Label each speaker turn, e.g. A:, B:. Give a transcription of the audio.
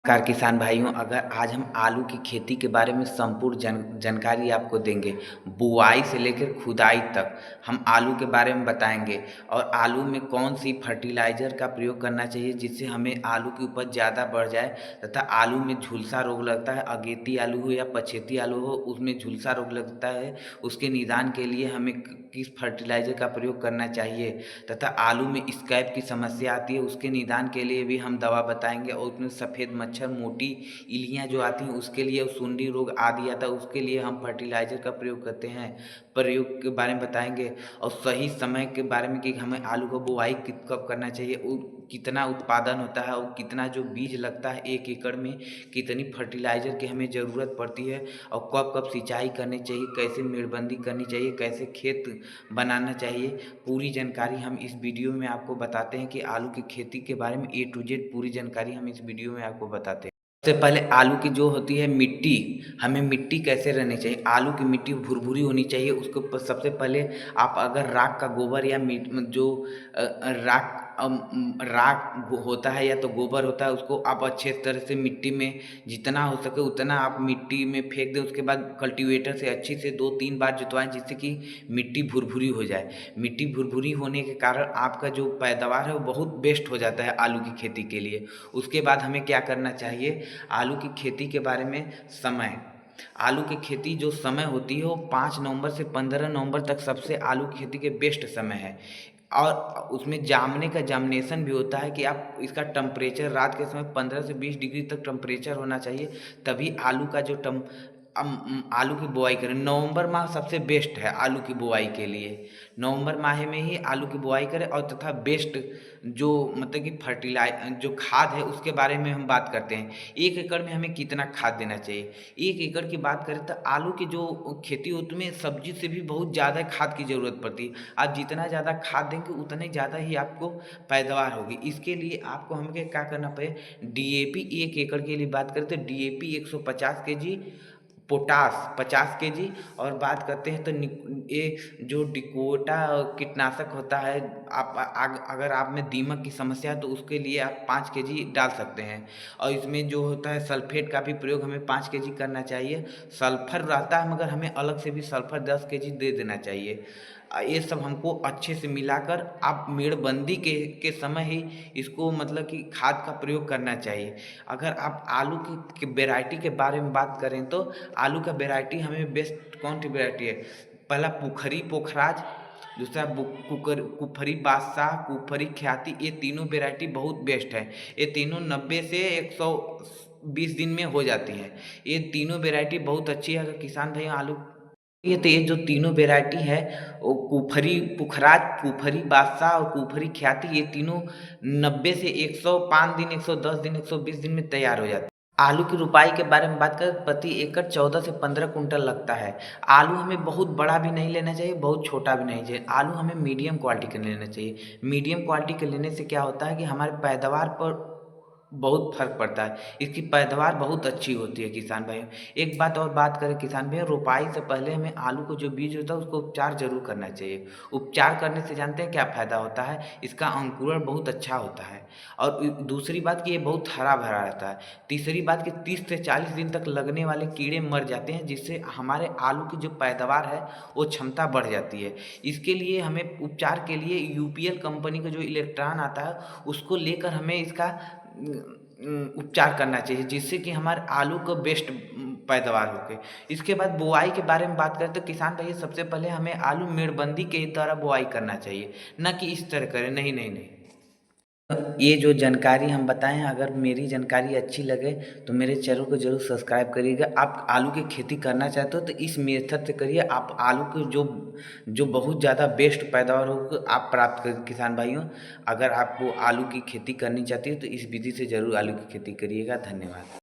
A: नमस्कार किसान भाइयों, अगर आज हम आलू की खेती के बारे में संपूर्ण जानकारी आपको देंगे। बुआई से लेकर खुदाई तक हम आलू के बारे में बताएंगे और आलू में कौन सी फर्टिलाइज़र का प्रयोग करना चाहिए जिससे हमें आलू की उपज ज़्यादा बढ़ जाए तथा आलू में झुलसा रोग लगता है, अगेती आलू हो या पछेती आलू हो, उसमें झुलसा रोग लगता है। उसके निदान के लिए हमें किस फर्टिलाइज़र का प्रयोग करना चाहिए तथा आलू में स्कैब की समस्या आती है, उसके निदान के लिए भी हम दवा बताएंगे। और उसमें सफ़ेद मच्छर, मोटी इल्लियाँ जो आती हैं उसके लिए, सुंडी रोग आदि आता है उसके लिए हम फर्टिलाइज़र का प्रयोग करते हैं, प्रयोग के बारे में बताएंगे। और सही समय के बारे में कि हमें आलू को बुआई कब करना चाहिए, कितना उत्पादन होता है और कितना जो बीज लगता है 1 एकड़ में, कितनी फर्टिलाइज़र की हमें ज़रूरत पड़ती है और कब कब सिंचाई करनी चाहिए, कैसे मेड़बंदी करनी चाहिए, कैसे खेत बनाना चाहिए। पूरी जानकारी हम इस वीडियो में आपको बताते हैं कि आलू की खेती के बारे में A to Z पूरी जानकारी हम इस वीडियो में आपको बताते हैं। सबसे पहले आलू की जो होती है मिट्टी, हमें मिट्टी कैसे रहनी चाहिए। आलू की मिट्टी भुरभुरी होनी चाहिए। उसको सबसे पहले आप अगर राख का गोबर या जो राख होता है या तो गोबर होता है, उसको आप अच्छे तरह से मिट्टी में जितना हो सके उतना आप मिट्टी में फेंक दें। उसके बाद कल्टीवेटर से अच्छी से 2-3 बार जुतवाएं जिससे कि मिट्टी भुरभुरी हो जाए। मिट्टी भुरभुरी होने के कारण आपका जो पैदावार है वो बहुत बेस्ट हो जाता है आलू की खेती के लिए। उसके बाद हमें क्या करना चाहिए, आलू की खेती के बारे में समय। आलू की खेती जो समय होती है वो 5 नवंबर से 15 नवंबर तक सबसे आलू की खेती के बेस्ट समय है। और उसमें जामने का जामनेशन भी होता है कि आप इसका टेम्परेचर रात के समय 15 से 20 डिग्री तक टेम्परेचर होना चाहिए, तभी आलू का जो आलू की बुआई करें। नवंबर माह सबसे बेस्ट है आलू की बुआई के लिए। नवंबर माह में ही आलू की बुआई करें। और तथा बेस्ट जो मतलब कि जो खाद है उसके बारे में हम बात करते हैं। 1 एकड़ में हमें कितना खाद देना चाहिए। 1 एकड़ की बात करें तो आलू की जो खेती होती है उसमें सब्जी से भी बहुत ज़्यादा खाद की ज़रूरत पड़ती है। आप जितना ज़्यादा खाद देंगे उतने ज़्यादा ही आपको पैदावार होगी। इसके लिए आपको हमें क्या करना पड़े, DAP 1 एकड़ के लिए बात करें तो DAP 150 केजी, पोटास 50 केजी। और बात करते हैं तो ये जो डिकोटा कीटनाशक होता है, अगर आप में दीमक की समस्या है तो उसके लिए आप 5 केजी डाल सकते हैं। और इसमें जो होता है सल्फेट का भी प्रयोग हमें 5 केजी करना चाहिए। सल्फर रहता है मगर हमें अलग से भी सल्फर 10 केजी दे देना चाहिए। ये सब हमको अच्छे से मिलाकर आप मेड़बंदी के समय ही इसको मतलब कि खाद का प्रयोग करना चाहिए। अगर आप आलू की वैरायटी के बारे में बात करें तो आलू का वैरायटी हमें बेस्ट कौन सी वैरायटी है, पहला पुखरी पोखराज, दूसरा कुफरी बादशाह, कुफरी ख्याति। ये तीनों वैरायटी बहुत बेस्ट है। ये तीनों 90 से 120 दिन में हो जाती हैं। ये तीनों वैरायटी बहुत अच्छी है। अगर किसान भाई आलू ये जो तीनों वैरायटी है वो कुफरी पुखराज, कुफरी बादशाह और कुफरी ख्याति, ये तीनों 90 से 105 दिन, 110 दिन, 120 दिन में तैयार हो जाते हैं। आलू की रुपाई के बारे में बात करें, प्रति एकड़ 14 से 15 कुंटल लगता है। आलू हमें बहुत बड़ा भी नहीं लेना चाहिए, बहुत छोटा भी नहीं चाहिए। आलू हमें मीडियम क्वालिटी का लेना चाहिए। मीडियम क्वालिटी के लेने से क्या होता है कि हमारे पैदावार पर बहुत फर्क पड़ता है। इसकी पैदावार बहुत अच्छी होती है किसान भाइयों। एक बात और बात करें किसान भैया, रोपाई से पहले हमें आलू को जो बीज होता है उसको उपचार जरूर करना चाहिए। उपचार करने से जानते हैं क्या फ़ायदा होता है, इसका अंकुरण बहुत अच्छा होता है। और दूसरी बात कि ये बहुत हरा भरा रहता है। तीसरी बात कि 30 से 40 दिन तक लगने वाले कीड़े मर जाते हैं, जिससे हमारे आलू की जो पैदावार है वो क्षमता बढ़ जाती है। इसके लिए हमें उपचार के लिए UPL कंपनी का जो इलेक्ट्रॉन आता है उसको लेकर हमें इसका उपचार करना चाहिए, जिससे कि हमारे आलू को बेस्ट पैदावार होके। इसके बाद बुआई के बारे में बात करें तो किसान भाई सबसे पहले हमें आलू मेड़बंदी के द्वारा बुआई करना चाहिए, न कि इस तरह करें। नहीं नहीं नहीं, ये जो जानकारी हम बताएं हैं, अगर मेरी जानकारी अच्छी लगे तो मेरे चैनल को जरूर सब्सक्राइब करिएगा। आप आलू की खेती करना चाहते हो तो इस मेथड से करिए। आप आलू के जो जो बहुत ज़्यादा बेस्ट पैदावार हो आप प्राप्त करें किसान भाइयों। अगर आपको आलू की खेती करनी चाहती है तो इस विधि से ज़रूर आलू की खेती करिएगा। धन्यवाद।